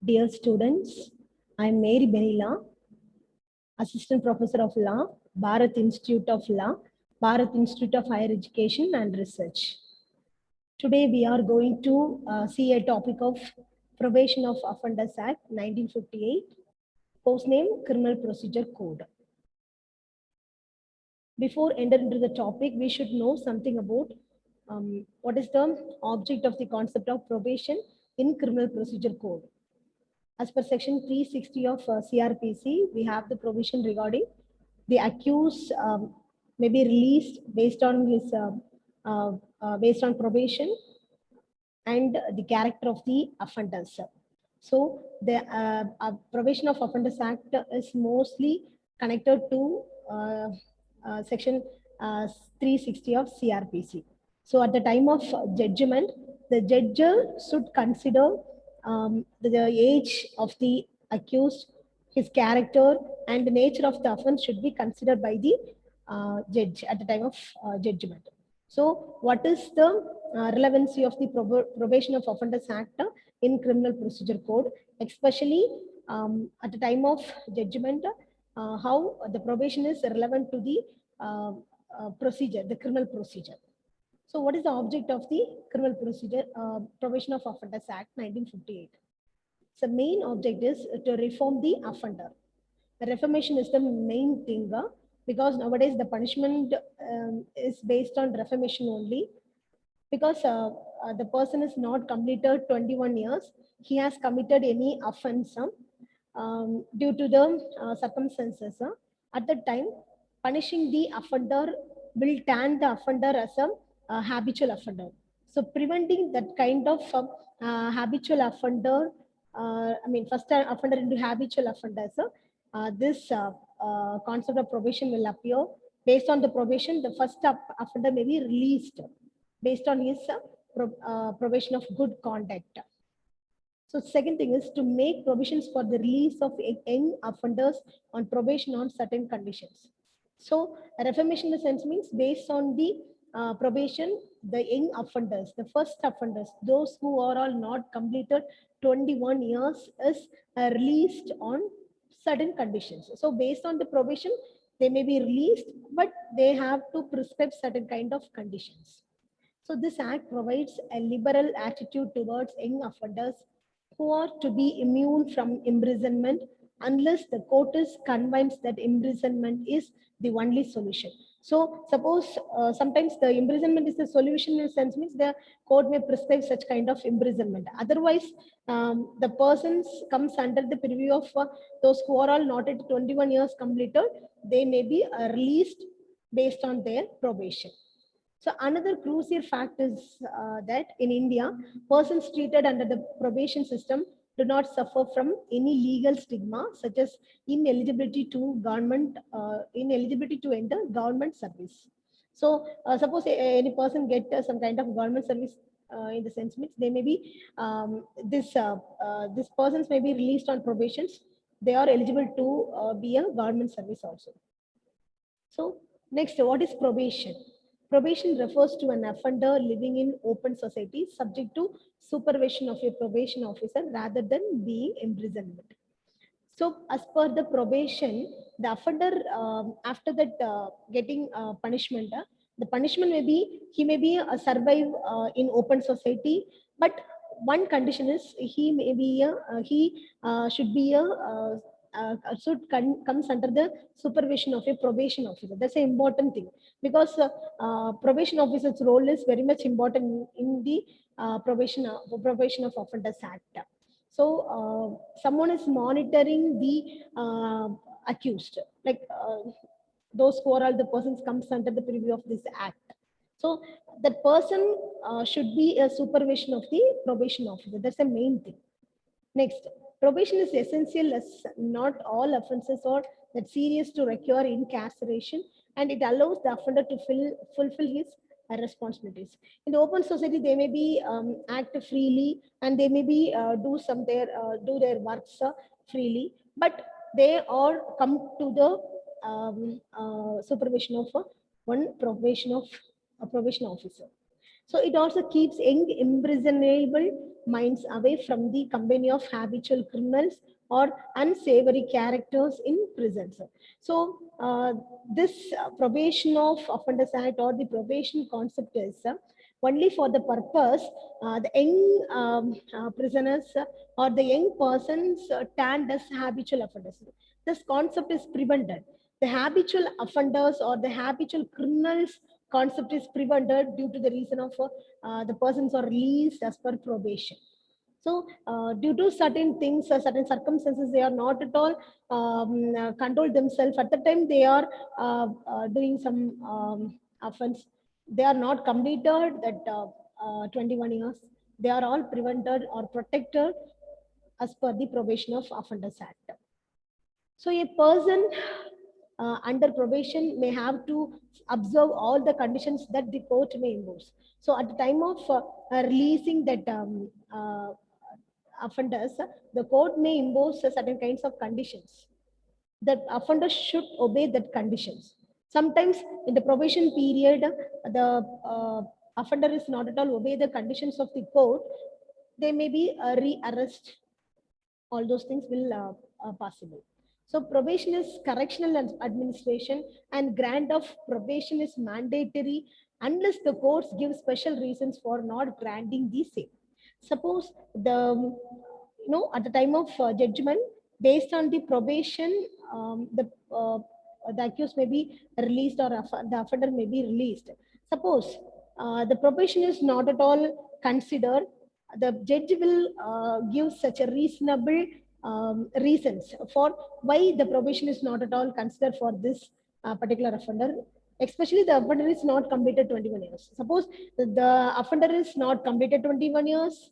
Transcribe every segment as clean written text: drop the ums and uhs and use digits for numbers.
Dear students, I am Mary Benila, Assistant Professor of Law, Bharat Institute of Law, Bharat Institute of Higher Education and Research. Today we are going to see a topic of Probation of Offenders Act 1958, post name Criminal Procedure Code. Before entering into the topic, we should know something about what is the object of the concept of probation in Criminal Procedure Code. As per section 360 of CRPC, we have the provision regarding the accused may be released based on his based on probation and the character of the offenders. So the Probation of Offenders Act is mostly connected to section 360 of CRPC. So at the time of judgment, the judge should consider the age of the accused, his character, and the nature of the offense should be considered by the judge at the time of judgment. So, what is the relevancy of the Probation of Offenders Act in Criminal Procedure Code, especially at the time of judgment? How the probation is relevant to the procedure, the criminal procedure. So, what is the object of the Criminal Procedure Probation of Offenders Act 1958? So, main object is to reform the offender. The reformation is the main thing because nowadays the punishment is based on reformation only. Because the person is not completed 21 years, he has committed any offense due to the circumstances. At that time, punishing the offender will turn the offender as a habitual offender. So preventing that kind of habitual offender, first offender into habitual offenders, this concept of probation will appear. Based on the probation, the first offender may be released based on his probation of good conduct. So second thing is to make provisions for the release of young offenders on probation on certain conditions. So reformation in the sense means based on the probation, the young offenders, the first offenders, those who are all not completed 21 years is released on certain conditions. So based on the probation, they may be released, but they have to prescribe certain kind of conditions. So this act provides a liberal attitude towards young offenders who are to be immune from imprisonment unless the court is convinced that imprisonment is the only solution. So suppose sometimes the imprisonment is the solution in a sense means the court may prescribe such kind of imprisonment. Otherwise, the persons comes under the purview of those who are all not at 21 years completed, they may be released based on their probation. So another crucial fact is that in India, persons treated under the probation system do not suffer from any legal stigma such as ineligibility to ineligibility to enter government service. So suppose any person get some kind of government service in the sense means they may be this persons may be released on probations. They are eligible to be a government service also. So next, what is probation? Probation refers to an offender living in open society subject to supervision of a probation officer rather than being imprisoned. So as per the probation, the offender after that getting punishment, the punishment may be he may be survive in open society, but one condition is he may be he should be comes under the supervision of a probation officer. That's an important thing because probation officer's role is very much important in the probation of offenders act. So someone is monitoring the accused, like those who are all the persons comes under the purview of this act. So that person should be a supervision of the probation officer. That's the main thing. Next, probation is essential as not all offenses are that serious to require incarceration, and it allows the offender to fulfill his responsibilities. In the open society, they may be act freely and they may be do their works freely, but they all come to the supervision of one probation officer. So it also keeps young imprisonable minds away from the company of habitual criminals or unsavory characters in prisons. So this probation of offenders act or the probation concept is only for the purpose the young prisoners or the young persons turned as habitual offenders. This concept is prevented. The habitual offenders or the habitual criminals concept is prevented due to the reason of the persons are released as per probation. So, due to certain things, certain circumstances, they are not at all control themselves. At the time, they are doing some offense. They are not completed that 21 years. They are all prevented or protected as per the Probation of Offenders Act. So a person under probation may have to observe all the conditions that the court may impose. So at the time of releasing that offenders, the court may impose certain kinds of conditions. The offender should obey that conditions. Sometimes in the probation period, the offender is not at all obey the conditions of the court. They may be re-arrest. All those things will possible. So probation is correctional administration, and grant of probation is mandatory unless the courts give special reasons for not granting the same. Suppose at the time of judgment, based on the probation, the accused may be released or the offender may be released. Suppose the probation is not at all considered, the judge will give such a reasonable reasons for why the probation is not at all considered for this particular offender. Especially the offender is not completed 21 years. Suppose the offender is not completed 21 years,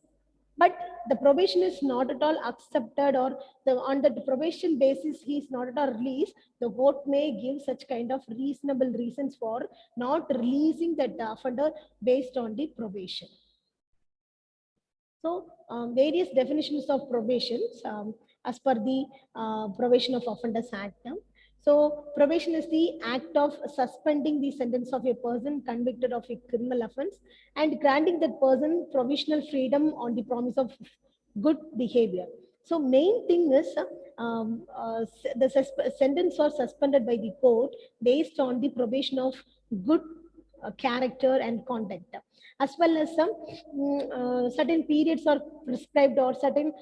but the probation is not at all accepted, or on the probation basis he is not at all released, the court may give such kind of reasonable reasons for not releasing that offender based on the probation. So various definitions of probations as per the Probation of Offenders Act. So probation is the act of suspending the sentence of a person convicted of a criminal offense and granting that person provisional freedom on the promise of good behavior. So main thing is the sentence was suspended by the court based on the probation of good character and conduct, as well as some certain periods are prescribed, or certain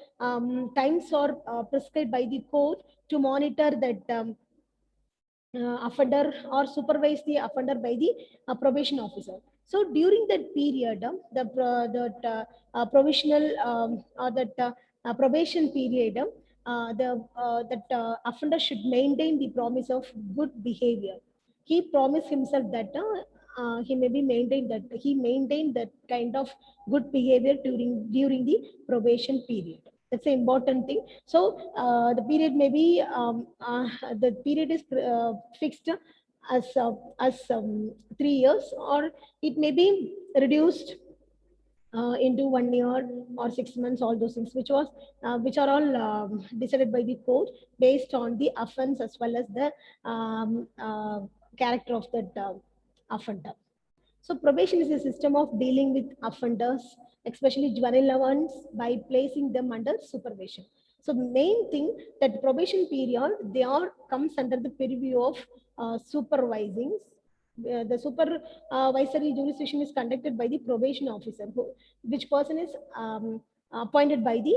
times are prescribed by the court to monitor that offender or supervise the offender by the probation officer. So during that period, provisional or that probation period, that offender should maintain the promise of good behavior. He promised himself that he may be maintained that he maintained that kind of good behavior during the probation period. That's an important thing. So the period may be the period is fixed as 3 years, or it may be reduced into 1 year or 6 months. All those things which are all decided by the court based on the offense as well as the character of that offender. So probation is a system of dealing with offenders, especially juvenile ones, by placing them under supervision. So main thing that probation period, they are comes under the purview of supervising. The supervisory jurisdiction is conducted by the probation officer, which person is appointed by the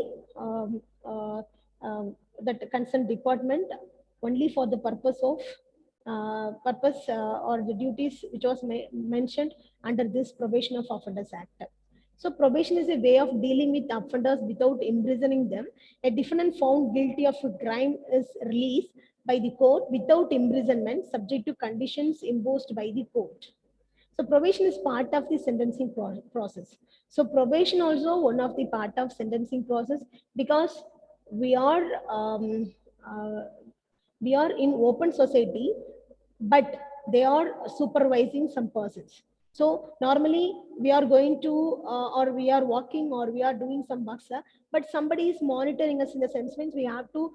that concerned department only for the purpose of or the duties which was mentioned under this Probation of Offenders Act. So probation is a way of dealing with offenders without imprisoning them. A defendant found guilty of a crime is released by the court without imprisonment, subject to conditions imposed by the court. So probation is part of the sentencing process. So probation also one of the part of sentencing process, because we are in open society, but they are supervising some persons. So normally we are going to or we are walking or we are doing some work, but somebody is monitoring us, in the sense means we have to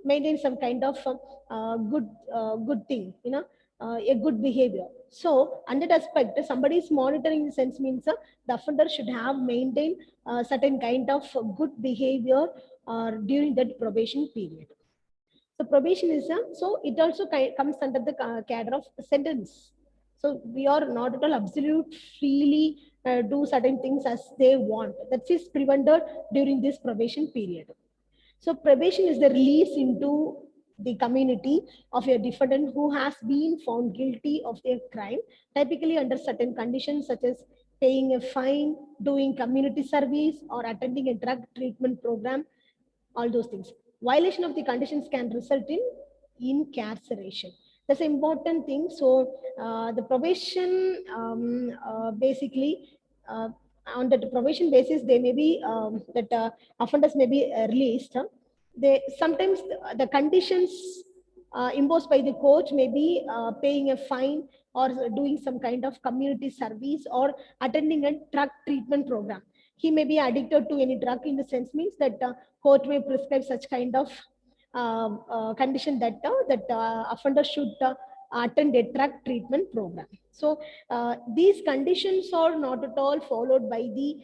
maintain some kind of good thing, a good behavior. So, under that aspect, somebody is monitoring in the sense means the offender should have maintained certain kind of good behavior during that probation period. So probation is so it also comes under the cadre of sentence. So we are not at all absolute freely do certain things as they want. That is prevented during this probation period. So probation is the release into the community of a defendant who has been found guilty of a crime, typically under certain conditions such as paying a fine, doing community service, or attending a drug treatment program, all those things. Violation of the conditions can result in incarceration. That's an important thing. So the probation basically on the probation basis, they may be that offenders may be released. They sometimes the conditions imposed by the court may be paying a fine or doing some kind of community service or attending a drug treatment program. He may be addicted to any drug in the sense means that court may prescribe such kind of condition that offender should attend a drug treatment program. So these conditions are not at all followed by the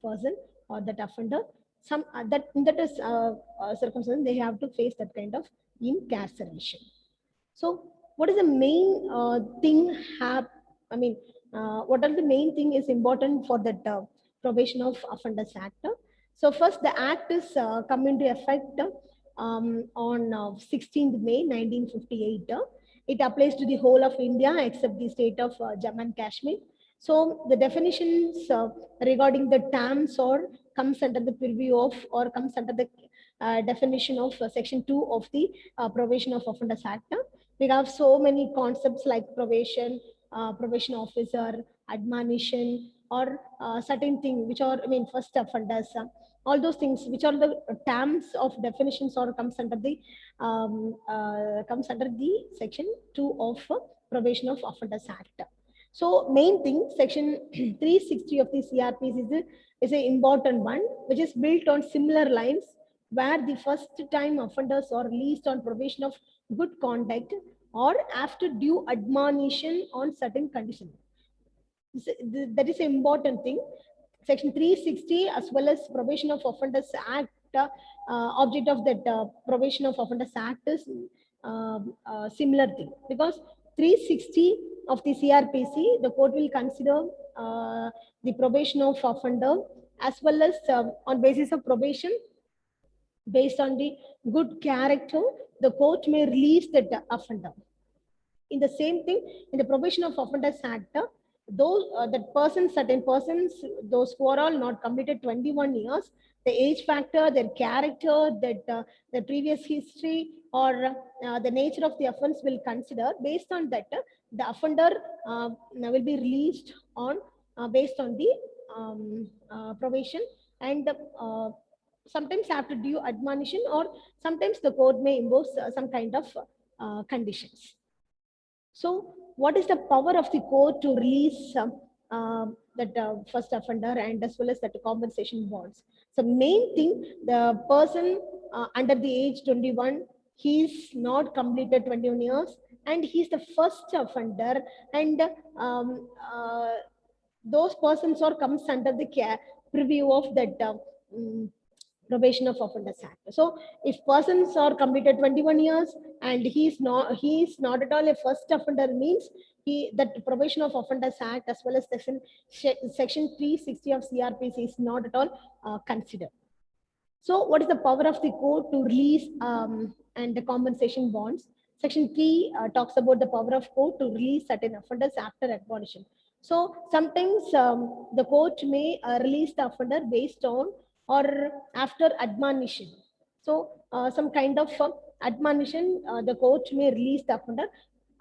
person or that offender. Some that is circumstance they have to face that kind of incarceration. So what is the main thing I mean, what are the main thing is important for that Probation of Offenders Act? So first, the act is come into effect on 16th May 1958. It applies to the whole of India except the state of Jammu and Kashmir. So the definitions regarding the terms or comes under the purview of or comes under the definition of section 2 of the Probation of Offenders Act. We have so many concepts like probation, probation officer, admonition, or certain thing which are, I mean, first offenders, all those things which are the terms of definitions or comes under the section 2 of Probation of Offenders Act. So main thing, section 360 of the CRPC is an important one, which is built on similar lines, where the first time offenders are released on probation of good conduct or after due admonition on certain conditions. That is an important thing. Section 360 as well as Probation of Offenders Act, object of that Probation of Offenders Act is similar thing, because 360 of the CRPC, the court will consider the probation of offender as well as on basis of probation based on the good character, the court may release the offender. In the same thing, in the Probation of Offenders Act, those that persons, certain persons, those who are all not completed 21 years, the age factor, their character, that the previous history, or the nature of the offense will consider. Based on that, the offender will be released on based on the probation, and sometimes after due admonition, or sometimes the court may impose some kind of conditions. So what is the power of the court to release that first offender and as well as that compensation bonds? So main thing, the person under the age 21, he's not completed 21 years and he's the first offender, and those persons are comes under the preview of that Probation of Offenders Act. So if persons are completed 21 years and he's not at all a first offender, means that Probation of Offenders Act as well as section 360 of CRPC is not at all considered. So what is the power of the court to release and the compensation bonds? Section 3 talks about the power of court to release certain offenders after admonition. So sometimes the court may release the offender based on or after admonition. So some kind of admonition, the court may release the offender,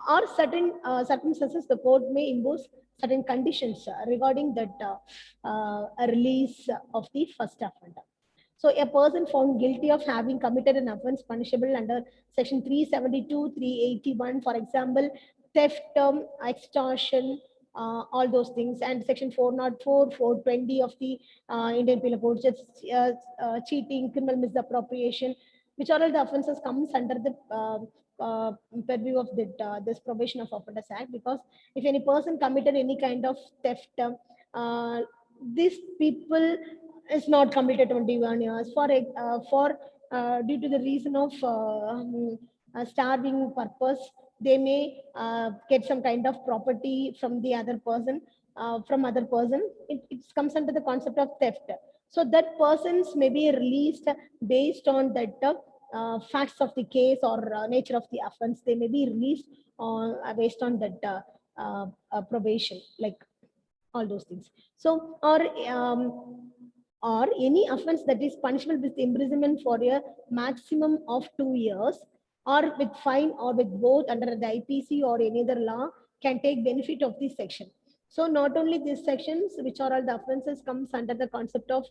or certain circumstances the court may impose certain conditions regarding that release of the first offender. So a person found guilty of having committed an offense punishable under section 372, 381, for example, theft, extortion, all those things, and section 404, 420 of the Indian Penal Code, cheating, criminal misappropriation, which are all the offences comes under the purview of this Probation of Offenders Act, because if any person committed any kind of theft, these people is not completed 21 years for due to the reason of starving purpose, they may get some kind of property from the other person, from other person. It comes under the concept of theft. So that persons may be released based on that facts of the case or nature of the offense. They may be released on based on that probation, like all those things. So or any offense that is punishable with imprisonment for a maximum of 2 years, or with fine, or with both under the IPC or any other law, can take benefit of this section. So not only these sections, which are all the offenses, comes under the concept of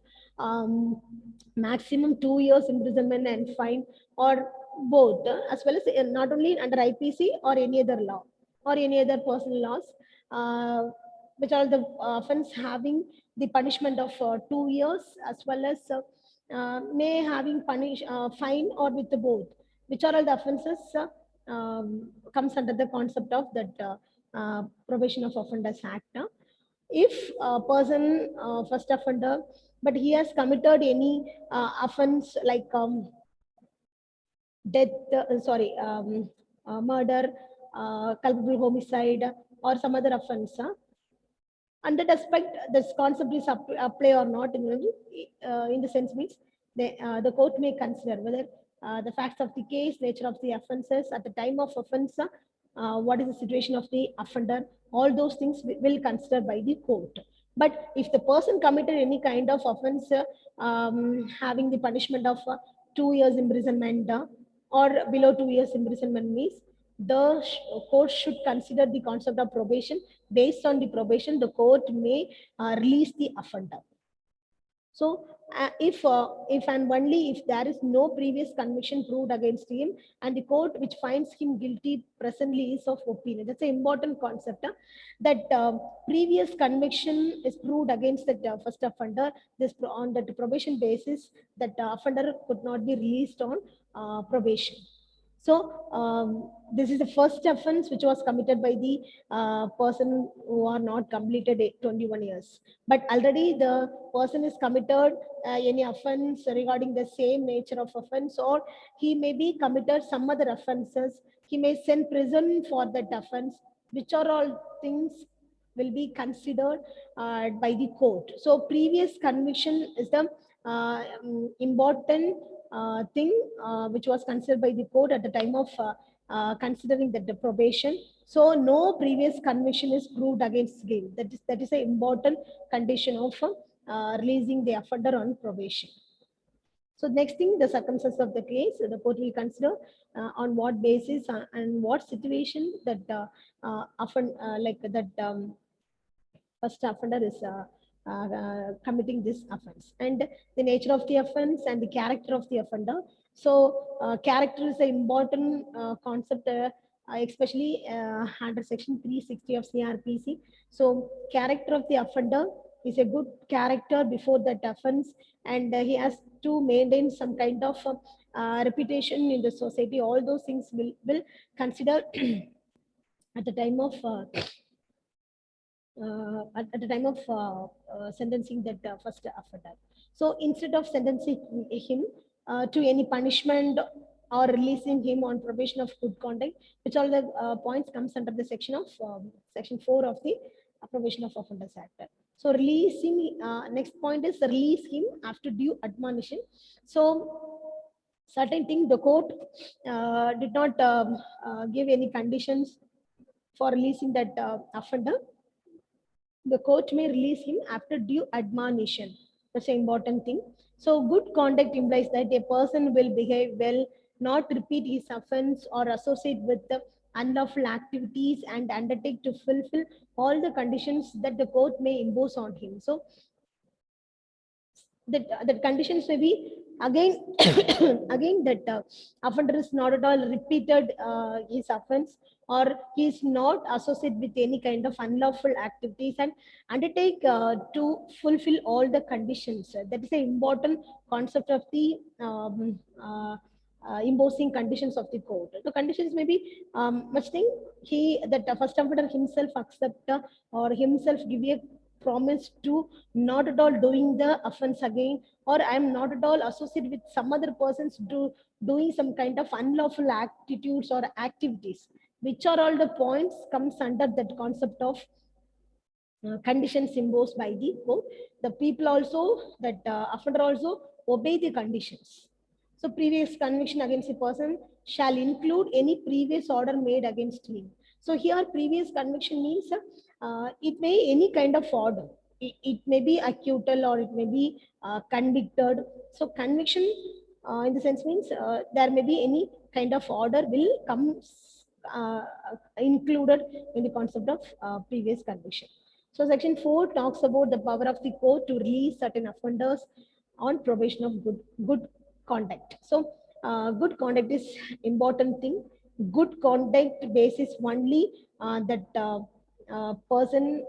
maximum 2 years imprisonment and fine, or both, as well as not only under IPC or any other law or any other personal laws, which are the offense having the punishment of 2 years, as well as may having fine or with the both, which are all the offenses comes under the concept of that Probation of Offenders Act. If a person first offender, but he has committed any offense like death, murder, culpable homicide, or some other offense. And that aspect, this concept is apply or not in the sense means the court may consider whether the facts of the case, nature of the offences at the time of offence, what is the situation of the offender, all those things will consider by the court. But if the person committed any kind of offence having the punishment of 2 years imprisonment or below 2 years imprisonment means the court should consider the concept of probation. Based on the probation, the court may release the offender. So if and only if there is no previous conviction proved against him, and the court which finds him guilty presently is of opinion. That's an important concept, that previous conviction is proved against the first offender. This on that probation basis, that offender could not be released on probation. So this is the first offense which was committed by the person who are not completed 21 years. But already the person is committed any offense regarding the same nature of offense, or he may be committed some other offenses. He may send prison for that offense, which are all things will be considered by the court. So previous conviction is the important thing which was considered by the court at the time of considering the probation. So no previous conviction is proved against him. That is an important condition of releasing the offender on probation. So next thing, the circumstances of the case, the court will consider on what basis and what situation that often like that first offender is committing this offense, and the nature of the offense and the character of the offender. So character is an important concept, especially under section 360 of CRPC. So character of the offender is a good character before that offense, and he has to maintain some kind of reputation in the society. All those things will consider at the time of at the time of sentencing that first offender. So instead of sentencing him to any punishment or releasing him on probation of good conduct, which all the points comes under the section of section 4 of the Probation of Offenders Act. So releasing, next point is release him after due admonition. So certain thing the court did not give any conditions for releasing that offender. The court may release him after due admonition. That's an important thing. So good conduct implies that a person will behave well, not repeat his offense or associate with the unlawful activities, and undertake to fulfill all the conditions that the court may impose on him. So that conditions may be again again that offender is not at all repeated his offense, or he is not associated with any kind of unlawful activities, and undertake to fulfill all the conditions. That is an important concept of the imposing conditions of the court. The conditions may be much thing that the first offender himself accept or himself give a promise to not at all doing the offense again, or I am not at all associated with some other persons doing some kind of unlawful attitudes or activities, which are all the points comes under that concept of conditions imposed by the court. The people also, that offender also obey the conditions. So previous conviction against a person shall include any previous order made against him. So here previous conviction means it may any kind of order. It may be acquittal or it may be convicted. So conviction in the sense means there may be any kind of order will come uh, included in the concept of previous conviction. So section 4 talks about the power of the court to release certain offenders on probation of good conduct. So good conduct is important thing. Good conduct basis only that person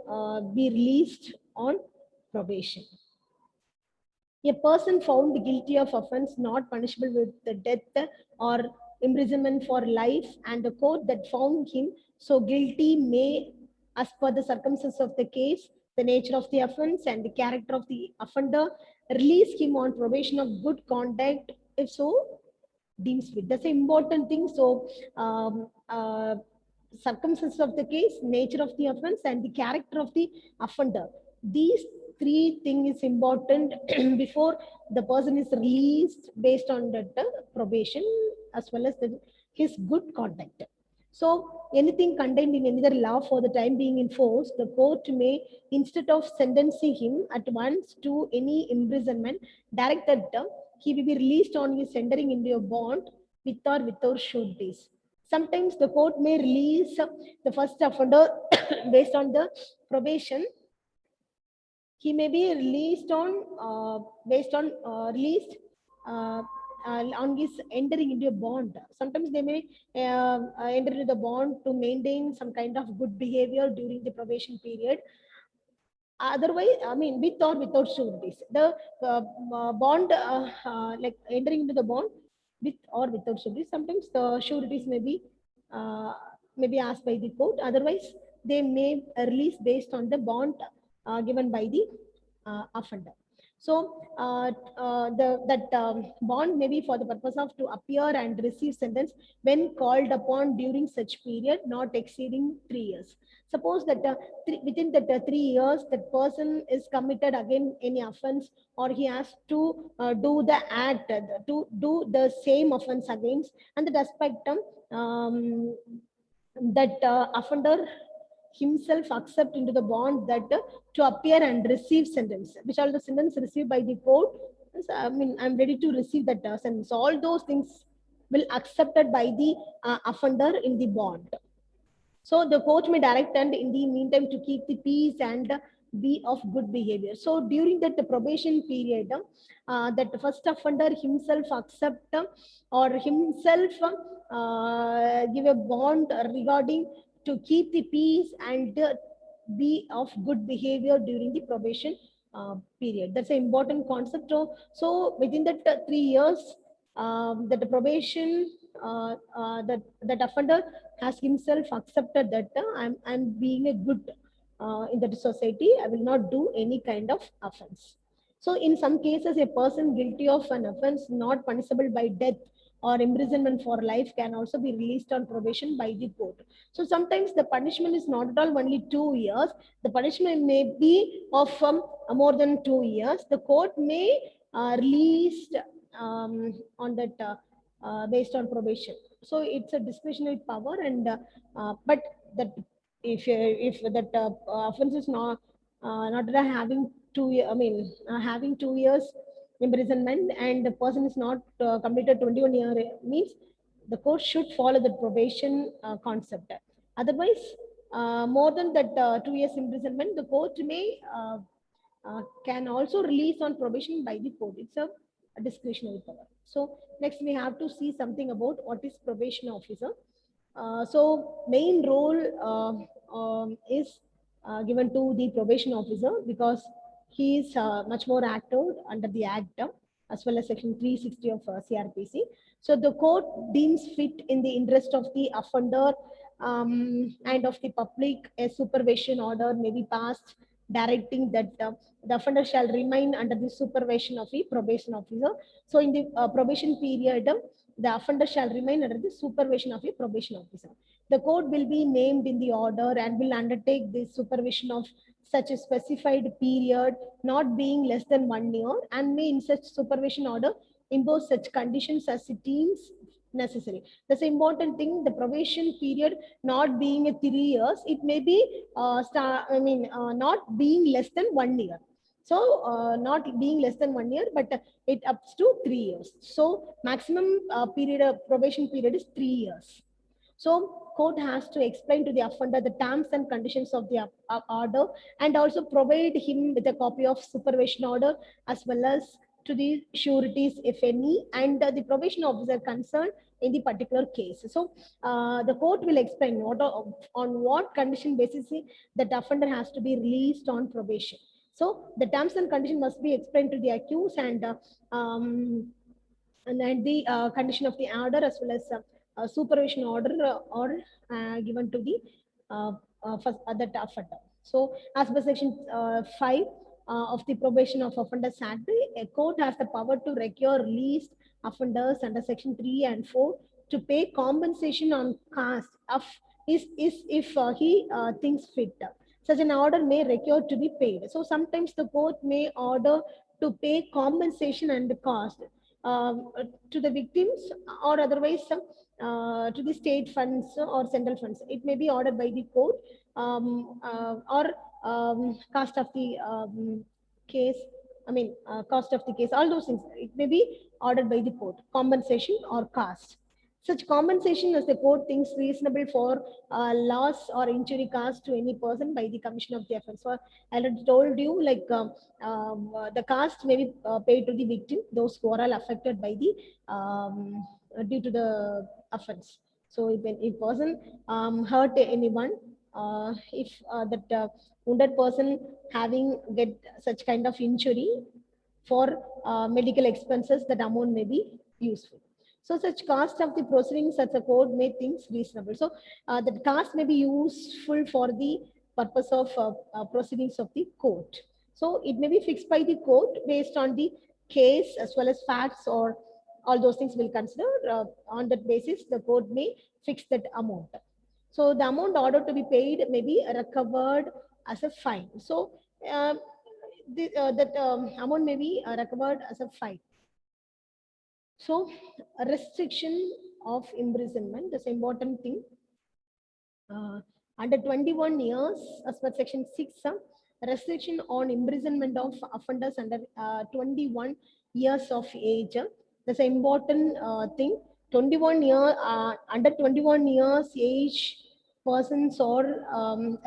be released on probation. A person found guilty of offense not punishable with the death or imprisonment for life, and the court that found him so guilty may, as per the circumstances of the case, the nature of the offense and the character of the offender, release him on probation of good conduct, if so deems fit. That's an important thing. So circumstances of the case, nature of the offense, and the character of the offender. These three things is important before the person is released based on that probation as well as his good conduct. So anything contained in any other law for the time being enforced, the court may, instead of sentencing him at once to any imprisonment, direct that he will be released on his entering into a bond with or without sureties. Sometimes the court may release the first offender based on the probation. He may be released on based on released on his entering into a bond. Sometimes they may enter into the bond to maintain some kind of good behavior during the probation period. Otherwise, I mean, with or without sureties, the bond like entering into the bond with or without sureties. Sometimes the sureties uh, may be asked by the court. Otherwise, they may release based on the bond given by the offender. So that bond may be for the purpose of to appear and receive sentence when called upon during such period, not exceeding 3 years. Suppose that within that 3 years, that person is committed again any offense, or he has to do the act, to do the same offense against, and that aspect that offender himself accept into the bond that to appear and receive sentence, which are the sentence received by the court. I mean, I'm ready to receive that sentence. All those things will accepted by the offender in the bond. So the court may direct and in the meantime to keep the peace and be of good behavior. So during that probation period, that first offender himself accept or himself give a bond regarding to keep the peace and be of good behavior during the probation period. That's an important concept. So within that 3 years, that the probation that offender has himself accepted that I'm being a good in the society, I will not do any kind of offense. So in some cases, a person guilty of an offense not punishable by death or imprisonment for life can also be released on probation by the court. So sometimes the punishment is not at all only 2 years. The punishment may be of more than 2 years. The court may release on that based on probation. So it's a discretionary power, and but that if that offense is not having 2 years, I mean having 2 years imprisonment, and the person is not completed 21 year means the court should follow the probation concept. Otherwise, more than that 2 years imprisonment, the court may can also release on probation by the court. It's a discretionary power. So next we have to see something about what is probation officer. So main role is given to the probation officer because he is much more active under the act. as well as section 360 of CRPC. So the court deems fit in the interest of the offender and of the public, a supervision order may be passed directing that the offender shall remain under the supervision of the probation officer. So in the probation period, the offender shall remain under the supervision of a probation officer. The court will be named in the order and will undertake the supervision of such a specified period, not being less than 1 year, and may in such supervision order impose such conditions as it deems necessary. That's an important thing. The probation period not being a 3 years, it may be not being less than 1 year. So not being less than 1 year, but it up to 3 years. So maximum period of probation period is 3 years. So court has to explain to the offender the terms and conditions of the order and also provide him with a copy of supervision order as well as to the sureties, if any, and the probation officer concerned in the particular case. So the court will explain on what condition basis that offender has to be released on probation. So the terms and condition must be explained to the accused and then the condition of the order as well as supervision order or given to the that offender. So as per section 5 of the Probation of Offenders Act, a court has the power to require released offenders under section 3 and 4 to pay compensation on cost of is if he thinks fit. Such an order may require to be paid. So sometimes the court may order to pay compensation and the cost to the victims or otherwise to the state funds or central funds. It may be ordered by the court or cost of the case. Cost of the case, all those things. It may be ordered by the court, compensation or cost. Such compensation as the court thinks reasonable for loss or injury caused to any person by the commission of the offense. So I already told you, like the cost may be paid to the victim, those who are all affected by the due to the offense. So if a person hurt anyone, if that wounded person having get such kind of injury for medical expenses, that amount may be useful. So such cost of the proceedings such a court may think reasonable. So the cost may be useful for the purpose of proceedings of the court. So it may be fixed by the court based on the case as well as facts or all those things will consider. On that basis, the court may fix that amount. So the amount ordered to be paid may be recovered as a fine. So that amount may be recovered as a fine. So a restriction of imprisonment, that's an important thing. Under 21 years, as per section 6, restriction on imprisonment of offenders under 21 years of age. That's an important thing. 21 year, under 21 years age persons are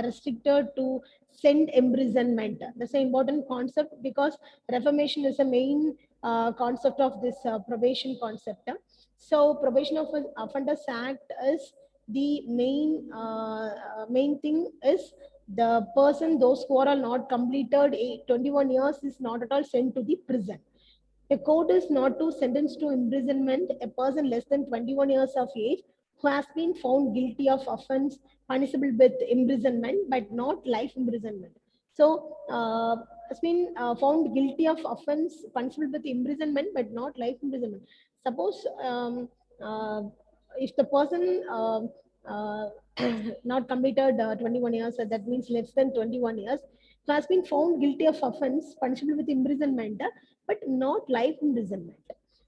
restricted to send imprisonment. That's an important concept because reformation is a main concept of this probation concept. So Probation of Offenders Act is the main thing is the person, those who are not completed 21 years is not at all sent to the prison. A court is not to sentence to imprisonment a person less than 21 years of age who has been found guilty of offense punishable with imprisonment but not life imprisonment. So has been found guilty of offense punishable with imprisonment but not life imprisonment. Suppose if the person not completed 21 years, that means less than 21 years, who has been found guilty of offense punishable with imprisonment but not life imprisonment.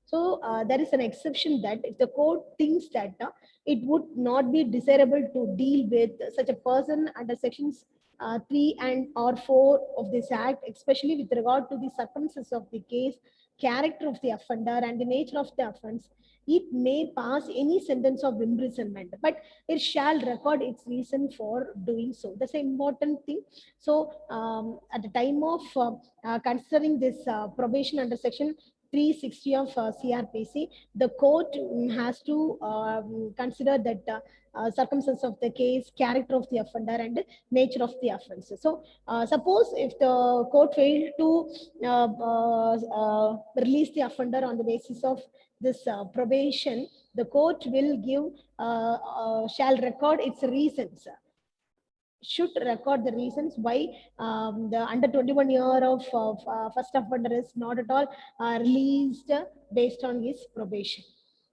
So there is an exception that if the court thinks that it would not be desirable to deal with such a person under sections 3 and or 4 of this act, especially with regard to the circumstances of the case, character of the offender and the nature of the offense, it may pass any sentence of imprisonment, but it shall record its reason for doing so. That's an important thing. So at the time of considering this probation under section 360 of CRPC, the court has to consider that circumstance of the case, character of the offender, and nature of the offense. So, suppose if the court failed to release the offender on the basis of this probation, the court will give, shall record its reasons, should record the reasons why the under 21 year of first offender is not at all released based on his probation.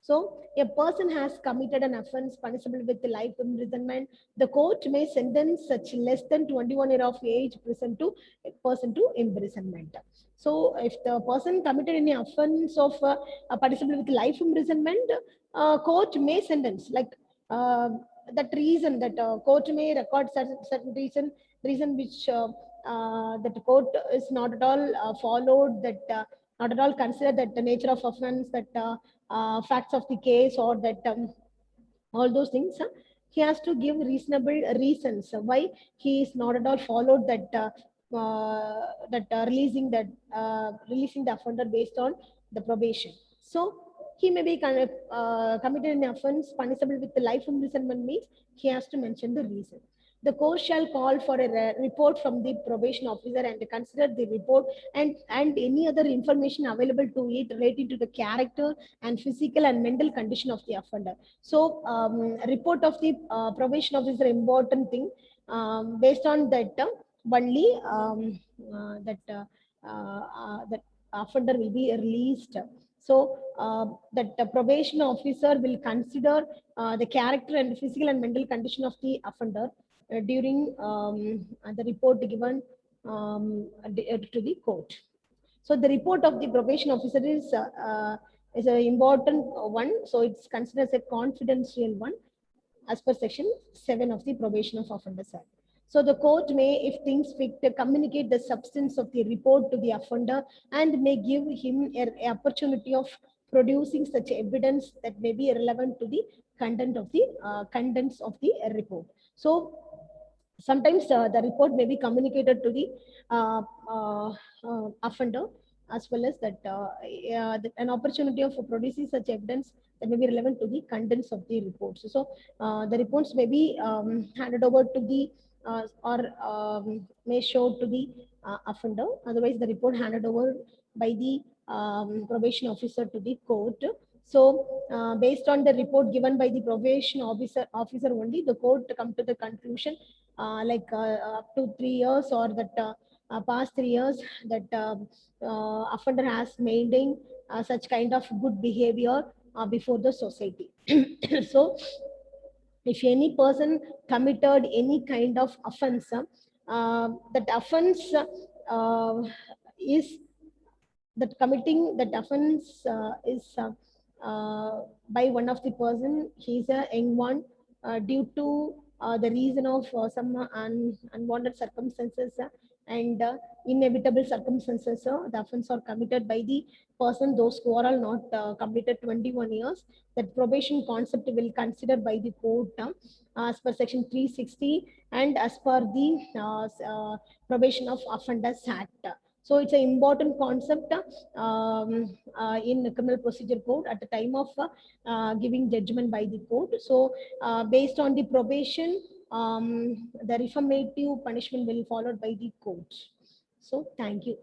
So, a person has committed an offense punishable with life imprisonment. The court may sentence such less than 21 year of age person to imprisonment. So, if the person committed any offense of punishable with life imprisonment, court may sentence, like that reason that court may record certain reason which that court is not at all followed, that not at all consider that the nature of offense, that facts of the case, or that all those things, he has to give reasonable reasons why he is not at all followed that releasing the offender based on the probation. So he may be committed an offense punishable with the life imprisonment, means he has to mention the reason. The court shall call for a report from the probation officer and consider the report and any other information available to it relating to the character and physical and mental condition of the offender. So, report of the probation officer, important thing. Based on that, only that offender will be released. So, that the probation officer will consider the character and physical and mental condition of the offender during the report given to the court. So the report of the probation officer is an important one. So it's considered as a confidential one as per section 7 of the Probation of Offenders Act. So the court may, if things fit, communicate the substance of the report to the offender and may give him an opportunity of producing such evidence that may be relevant to the content of the contents of the report. So sometimes the report may be communicated to the offender, as well as that an opportunity of producing such evidence that may be relevant to the contents of the reports. So the reports may be handed over to the or may show to the offender. Otherwise, the report handed over by the probation officer to the court. So, based on the report given by the probation officer only, the court come to the conclusion like up to 3 years, or that past 3 years, that offender has maintained such kind of good behavior before the society. So, if any person committed any kind of offense, that offense is that committing that offense is by one of the person, he is a young one, due to the reason of some unwanted circumstances and inevitable circumstances, the offense are committed by the person, those who are all not completed 21 years, that probation concept will consider by the court as per section 360 and as per the Probation of Offenders Act. So it's an important concept in the criminal procedure code at the time of giving judgment by the court. So based on the probation, the reformative punishment will be followed by the court. So thank you.